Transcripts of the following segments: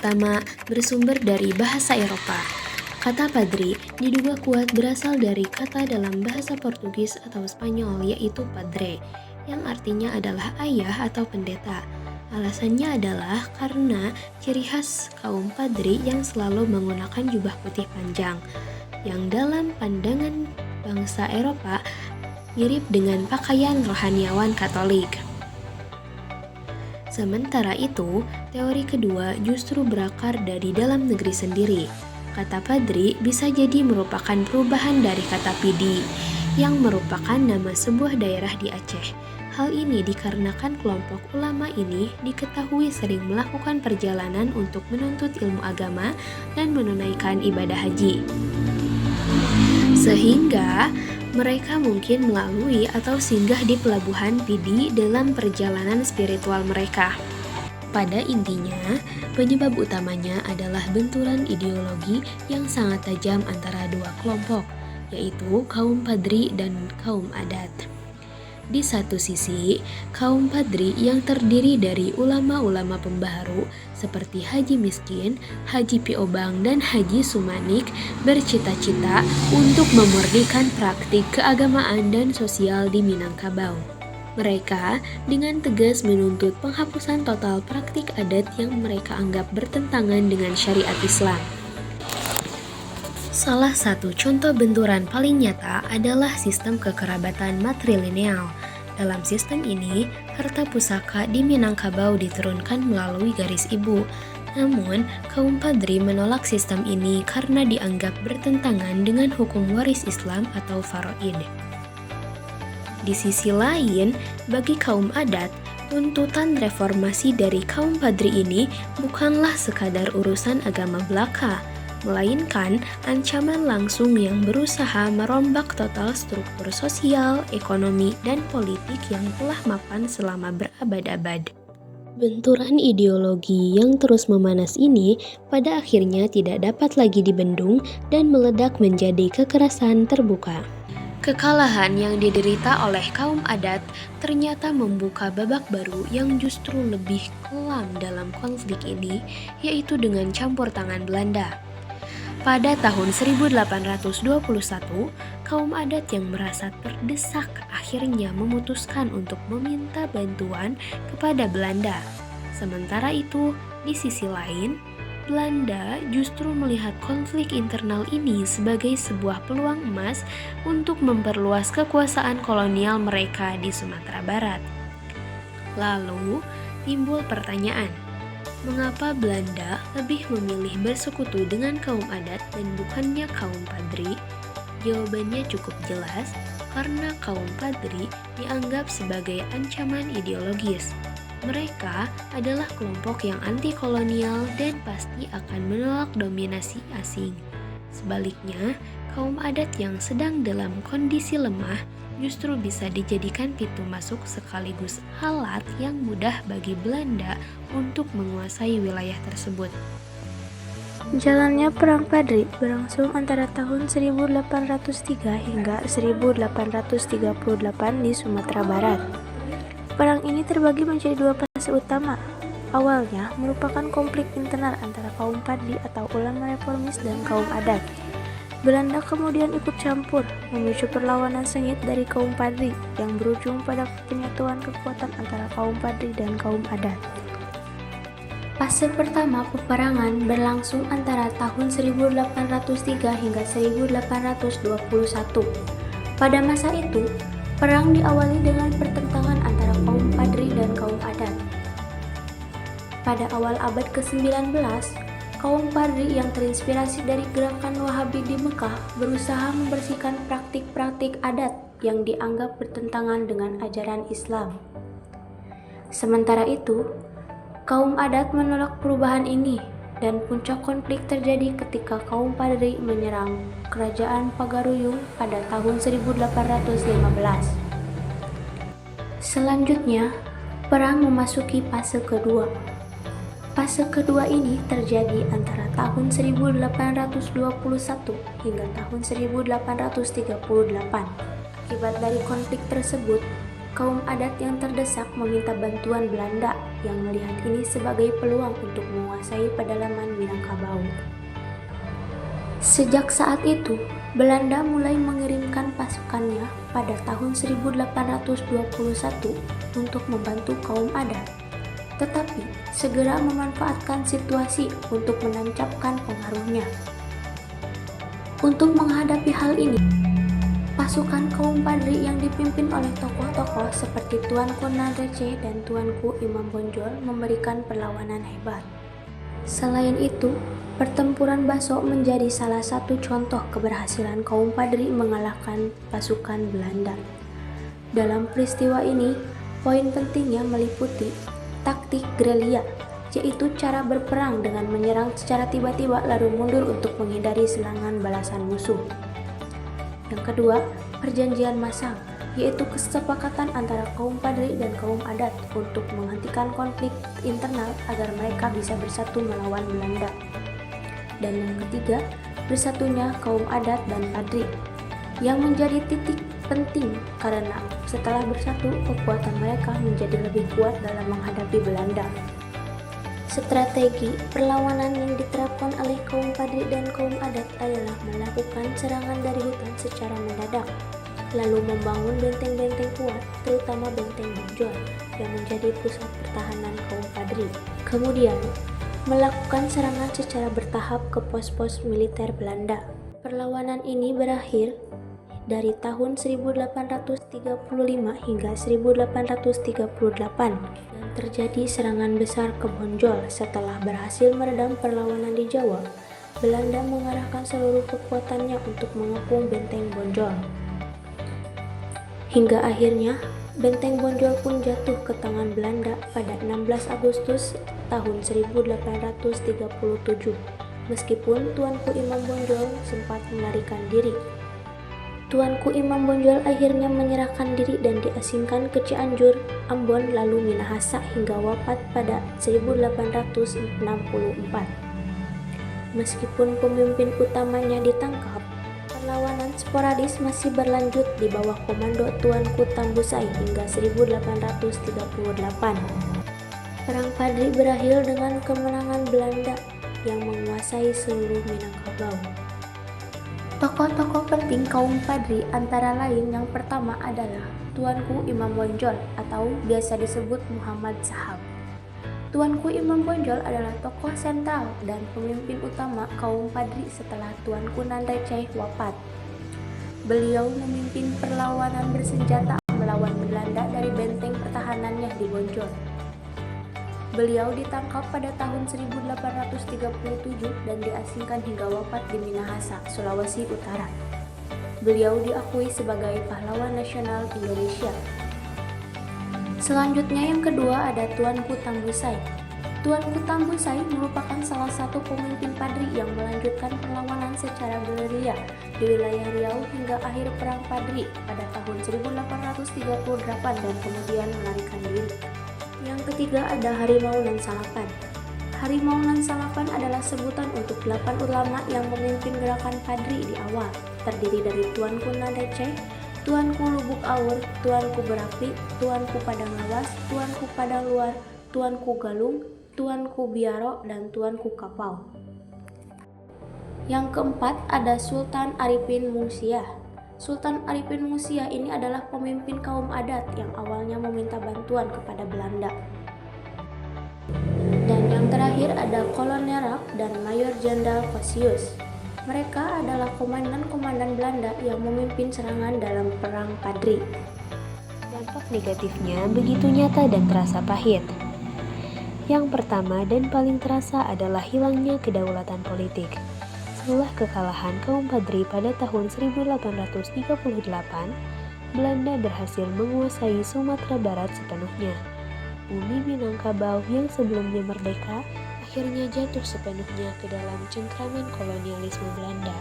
utama bersumber dari bahasa Eropa. Kata padri diduga kuat berasal dari kata dalam bahasa Portugis atau Spanyol yaitu padre, yang artinya adalah ayah atau pendeta. Alasannya adalah karena ciri khas kaum padri yang selalu menggunakan jubah putih panjang, yang dalam pandangan bangsa Eropa mirip dengan pakaian rohaniawan Katolik. Sementara itu, teori kedua justru berakar dari dalam negeri sendiri. Kata padri bisa jadi merupakan perubahan dari kata pidi, yang merupakan nama sebuah daerah di Aceh. Hal ini dikarenakan kelompok ulama ini diketahui sering melakukan perjalanan untuk menuntut ilmu agama dan menunaikan ibadah haji. Sehingga mereka mungkin melalui atau singgah di pelabuhan Pidi dalam perjalanan spiritual mereka. Pada intinya, penyebab utamanya adalah benturan ideologi yang sangat tajam antara dua kelompok, yaitu kaum padri dan kaum adat. Di satu sisi, kaum padri yang terdiri dari ulama-ulama pembaharu seperti Haji Miskin, Haji Piobang, dan Haji Sumanik bercita-cita untuk memurnikan praktik keagamaan dan sosial di Minangkabau. Mereka dengan tegas menuntut penghapusan total praktik adat yang mereka anggap bertentangan dengan syariat Islam. Salah satu contoh benturan paling nyata adalah sistem kekerabatan matrilineal. Dalam sistem ini, harta pusaka di Minangkabau diturunkan melalui garis ibu. Namun, kaum padri menolak sistem ini karena dianggap bertentangan dengan hukum waris Islam atau faraid. Di sisi lain, bagi kaum adat, tuntutan reformasi dari kaum padri ini bukanlah sekadar urusan agama belaka, melainkan ancaman langsung yang berusaha merombak total struktur sosial, ekonomi, dan politik yang telah mapan selama berabad-abad. Benturan ideologi yang terus memanas ini pada akhirnya tidak dapat lagi dibendung dan meledak menjadi kekerasan terbuka. Kekalahan yang diderita oleh kaum adat ternyata membuka babak baru yang justru lebih kelam dalam konflik ini, yaitu dengan campur tangan Belanda. Pada tahun 1821, kaum adat yang merasa terdesak akhirnya memutuskan untuk meminta bantuan kepada Belanda. Sementara itu, di sisi lain, Belanda justru melihat konflik internal ini sebagai sebuah peluang emas untuk memperluas kekuasaan kolonial mereka di Sumatera Barat. Lalu, timbul pertanyaan, mengapa Belanda lebih memilih bersekutu dengan kaum adat dan bukannya kaum padri? Jawabannya cukup jelas, karena kaum padri dianggap sebagai ancaman ideologis. Mereka adalah kelompok yang anti-kolonial dan pasti akan menolak dominasi asing. Sebaliknya, kaum adat yang sedang dalam kondisi lemah justru bisa dijadikan pintu masuk sekaligus alat yang mudah bagi Belanda untuk menguasai wilayah tersebut. Jalannya Perang Padri berlangsung antara tahun 1803 hingga 1838 di Sumatera Barat. Perang ini terbagi menjadi dua fase utama. Awalnya merupakan konflik internal antara kaum padri atau ulama reformis dan kaum adat. Belanda kemudian ikut campur, memicu perlawanan sengit dari kaum padri yang berujung pada penyatuan kekuatan antara kaum padri dan kaum adat. Fase pertama peperangan berlangsung antara tahun 1803 hingga 1821. Pada masa itu, perang diawali dengan pertentangan antara kaum padri dan kaum adat. Pada awal abad ke-19, kaum padri yang terinspirasi dari gerakan Wahabi di Mekah berusaha membersihkan praktik-praktik adat yang dianggap bertentangan dengan ajaran Islam. Sementara itu, kaum adat menolak perubahan ini dan puncak konflik terjadi ketika kaum padri menyerang kerajaan Pagaruyung pada tahun 1815. Selanjutnya, perang memasuki fase kedua. Fase kedua ini terjadi antara tahun 1821 hingga tahun 1838. Akibat dari konflik tersebut, Kaum adat yang terdesak meminta bantuan Belanda yang melihat ini sebagai peluang untuk menguasai pedalaman Minangkabau. Sejak saat itu, Belanda mulai mengirimkan pasukannya pada tahun 1821 untuk membantu kaum adat, tetapi segera memanfaatkan situasi untuk menancapkan pengaruhnya. Untuk menghadapi hal ini, pasukan kaum Padri yang dipimpin oleh tokoh-tokoh seperti Tuanku Nandreceh dan Tuanku Imam Bonjol memberikan perlawanan hebat. Selain itu, pertempuran Baso menjadi salah satu contoh keberhasilan kaum Padri mengalahkan pasukan Belanda. Dalam peristiwa ini, poin pentingnya meliputi taktik gerilya, yaitu cara berperang dengan menyerang secara tiba-tiba lalu mundur untuk menghindari serangan balasan musuh. Yang kedua, perjanjian masang, yaitu kesepakatan antara kaum Padri dan kaum adat untuk menghentikan konflik internal agar mereka bisa bersatu melawan Belanda. Dan yang ketiga, bersatunya kaum adat dan Padri, yang menjadi titik penting karena setelah bersatu, kekuatan mereka menjadi lebih kuat dalam menghadapi Belanda. Strategi perlawanan yang diterapkan oleh kaum Padri dan kaum adat adalah melakukan serangan dari hutan secara mendadak, lalu membangun benteng-benteng kuat, terutama benteng Bonjol yang menjadi pusat pertahanan kaum Padri. Kemudian, melakukan serangan secara bertahap ke pos-pos militer Belanda. Perlawanan ini berakhir dari tahun 1835 hingga 1838 dan terjadi serangan besar ke Bonjol. Setelah berhasil meredam perlawanan di Jawa, Belanda mengarahkan seluruh kekuatannya untuk mengepung benteng Bonjol. Hingga akhirnya, benteng Bonjol pun jatuh ke tangan Belanda pada 16 Agustus tahun 1837, meskipun Tuanku Imam Bonjol sempat melarikan diri. Tuanku Imam Bonjol akhirnya menyerahkan diri dan diasingkan ke Cianjur, Ambon, lalu Minahasa hingga wafat pada 1864. Meskipun pemimpin utamanya ditangkap, perlawanan sporadis masih berlanjut di bawah komando Tuanku Tambusai hingga 1838. Perang Padri berakhir dengan kemenangan Belanda yang menguasai seluruh Minangkabau. Tokoh-tokoh penting kaum Padri antara lain yang pertama adalah Tuanku Imam Bonjol atau biasa disebut Muhammad Sahab. Tuanku Imam Bonjol adalah tokoh sentral dan pemimpin utama kaum Padri setelah Tuanku Nandreceh wafat. Beliau memimpin perlawanan bersenjata melawan Belanda dari benteng pertahanannya di Bonjol. Beliau ditangkap pada tahun 1837 dan diasingkan hingga wafat di Minahasa, Sulawesi Utara. Beliau diakui sebagai pahlawan nasional Indonesia. Selanjutnya yang kedua ada Tuanku Tambusai. Tuanku Tambusai merupakan salah satu pemimpin Padri yang melanjutkan perlawanan secara gerilya di wilayah Riau hingga akhir Perang Padri pada tahun 1838 dan kemudian melarikan diri. Yang ketiga ada Harimau Nan Salapan. Harimau Nan Salapan adalah sebutan untuk 8 ulama yang memimpin gerakan Padri di awal, terdiri dari Tuanku Nandreceh, Tuanku Lubuk Awur, Tuanku Berapi, Tuanku Padang Lawas, Tuanku Padang Luar, Tuanku Galung, Tuanku Biaro, dan Tuanku Kapau. Yang keempat ada Sultan Arifin Mungsiah. Sultan Arifin Mungsiah ini adalah pemimpin kaum adat yang awalnya meminta bantuan kepada Belanda. Dan yang terakhir ada Kolonel Rapp dan Mayor Jenderal Kosius. Mereka adalah komandan-komandan Belanda yang memimpin serangan dalam Perang Padri. Dampak negatifnya begitu nyata dan terasa pahit. Yang pertama dan paling terasa adalah hilangnya kedaulatan politik. Setelah kekalahan kaum Padri pada tahun 1838, Belanda berhasil menguasai Sumatera Barat sepenuhnya. Bumi Minangkabau yang sebelumnya merdeka akhirnya jatuh sepenuhnya ke dalam cengkraman kolonialisme Belanda.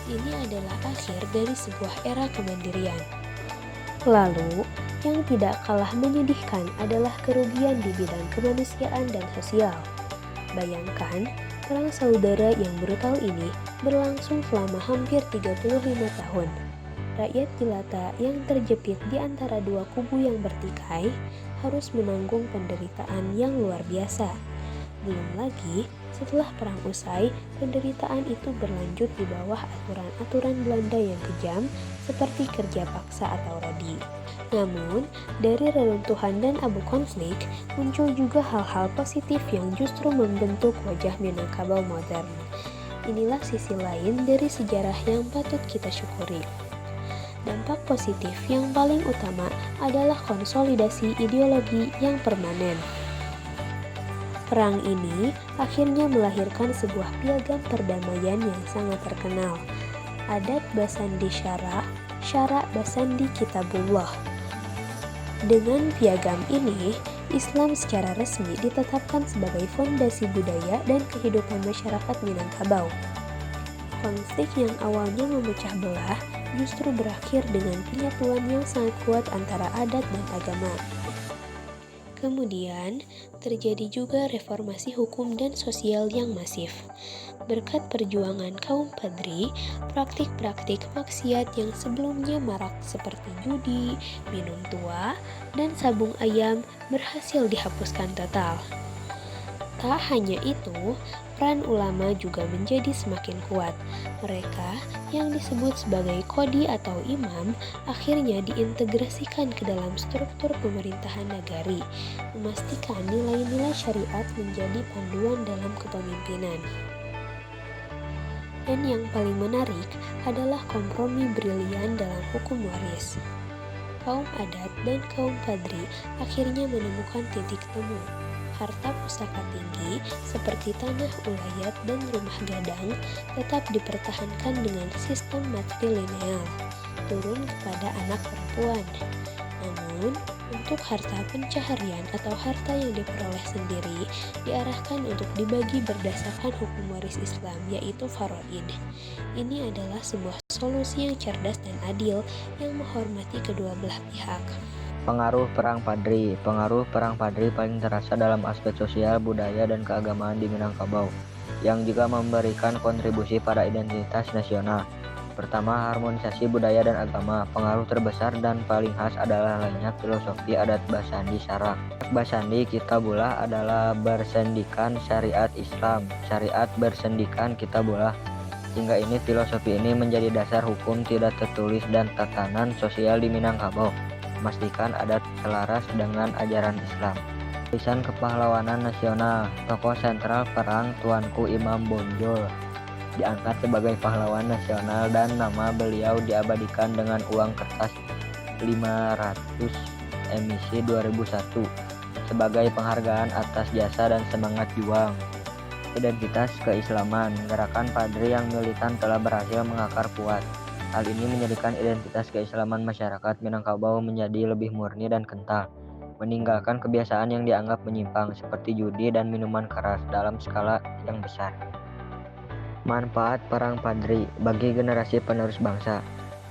Ini adalah akhir dari sebuah era kemandirian. Lalu, yang tidak kalah menyedihkan adalah kerugian di bidang kemanusiaan dan sosial. Bayangkan, Perang Saudara yang brutal ini berlangsung selama hampir 35 tahun. rakyat jelata yang terjepit di antara dua kubu yang bertikai harus menanggung penderitaan yang luar biasa. Belum lagi, setelah perang usai, penderitaan itu berlanjut di bawah aturan-aturan Belanda yang kejam seperti kerja paksa atau rodi. Namun, dari reruntuhan dan abu konflik, muncul juga hal-hal positif yang justru membentuk wajah Minangkabau modern. Inilah sisi lain dari sejarah yang patut kita syukuri. Dampak positif yang paling utama adalah konsolidasi ideologi yang permanen. Perang ini akhirnya melahirkan sebuah piagam perdamaian yang sangat terkenal. Adat Basandi Syara, Syara Basandi Kitabullah. Dengan piagam ini, Islam secara resmi ditetapkan sebagai fondasi budaya dan kehidupan masyarakat Minangkabau. Konflik yang awalnya memecah belah justru berakhir dengan penyatuan yang sangat kuat antara adat dan agama. Kemudian, terjadi juga reformasi hukum dan sosial yang masif. Berkat perjuangan kaum Padri, praktik-praktik maksiat yang sebelumnya marak seperti judi, minum tua, dan sabung ayam berhasil dihapuskan total. Tak hanya itu, peran ulama juga menjadi semakin kuat. Mereka yang disebut sebagai kodi atau imam akhirnya diintegrasikan ke dalam struktur pemerintahan nagari, memastikan nilai-nilai syariat menjadi panduan dalam kepemimpinan. Dan yang paling menarik adalah kompromi brilian dalam hukum waris. Kaum adat dan kaum Padri akhirnya menemukan titik temu. Harta pusaka tinggi seperti tanah ulayat dan rumah gadang tetap dipertahankan dengan sistem matrilineal, turun kepada anak perempuan. Namun, untuk harta pencaharian atau harta yang diperoleh sendiri diarahkan untuk dibagi berdasarkan hukum waris Islam, yaitu faraid. Ini adalah sebuah solusi yang cerdas dan adil yang menghormati kedua belah pihak. Pengaruh Perang Padri. Pengaruh Perang Padri paling terasa dalam aspek sosial, budaya, dan keagamaan di Minangkabau, yang juga memberikan kontribusi pada identitas nasional. Pertama, harmonisasi budaya dan agama. Pengaruh terbesar dan paling khas adalah lenyap filosofi adat Basandi Syara. Basandi Kitabullah adalah bersendikan syariat Islam, syariat bersendikan Kitabullah. Hingga ini filosofi ini menjadi dasar hukum tidak tertulis dan tatanan sosial di Minangkabau, memastikan adat selaras dengan ajaran Islam. Warisan kepahlawanan nasional. Tokoh sentral perang Tuanku Imam Bonjol diangkat sebagai pahlawan nasional dan nama beliau diabadikan dengan uang kertas 500 emisi 2001 sebagai penghargaan atas jasa dan semangat juang. Identitas keislaman. Gerakan Padri yang militan telah berhasil mengakar kuat. Hal ini menjadikan identitas keislaman masyarakat Minangkabau menjadi lebih murni dan kental, meninggalkan kebiasaan yang dianggap menyimpang seperti judi dan minuman keras dalam skala yang besar. Manfaat Perang Padri bagi generasi penerus bangsa.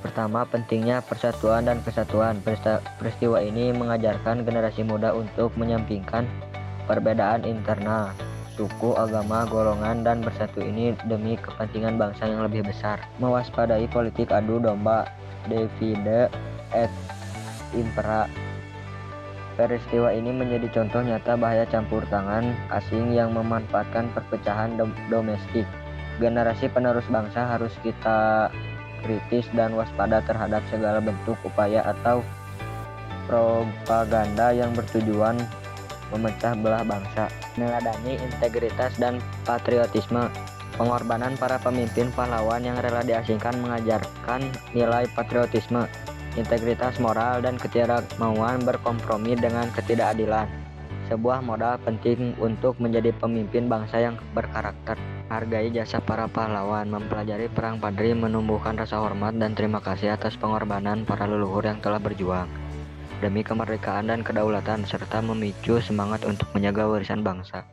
Pertama, pentingnya persatuan dan kesatuan. Peristiwa ini mengajarkan generasi muda untuk menyampingkan perbedaan internal, suku, agama, golongan, dan bersatu ini demi kepentingan bangsa yang lebih besar. Mewaspadai politik adu domba, divide et impera. Peristiwa ini menjadi contoh nyata bahaya campur tangan asing yang memanfaatkan perpecahan domestik. Generasi penerus bangsa harus kita kritis dan waspada terhadap segala bentuk upaya atau propaganda yang bertujuan memecah belah bangsa. Meneladani integritas dan patriotisme. Pengorbanan para pemimpin pahlawan yang rela diasingkan mengajarkan nilai patriotisme, integritas moral, dan ketidakmauan berkompromi dengan ketidakadilan. Sebuah modal penting untuk menjadi pemimpin bangsa yang berkarakter. Hargai jasa para pahlawan. Mempelajari Perang Padri menumbuhkan rasa hormat dan terima kasih atas pengorbanan para leluhur yang telah berjuang demi kemerdekaan dan kedaulatan, serta memicu semangat untuk menjaga warisan bangsa.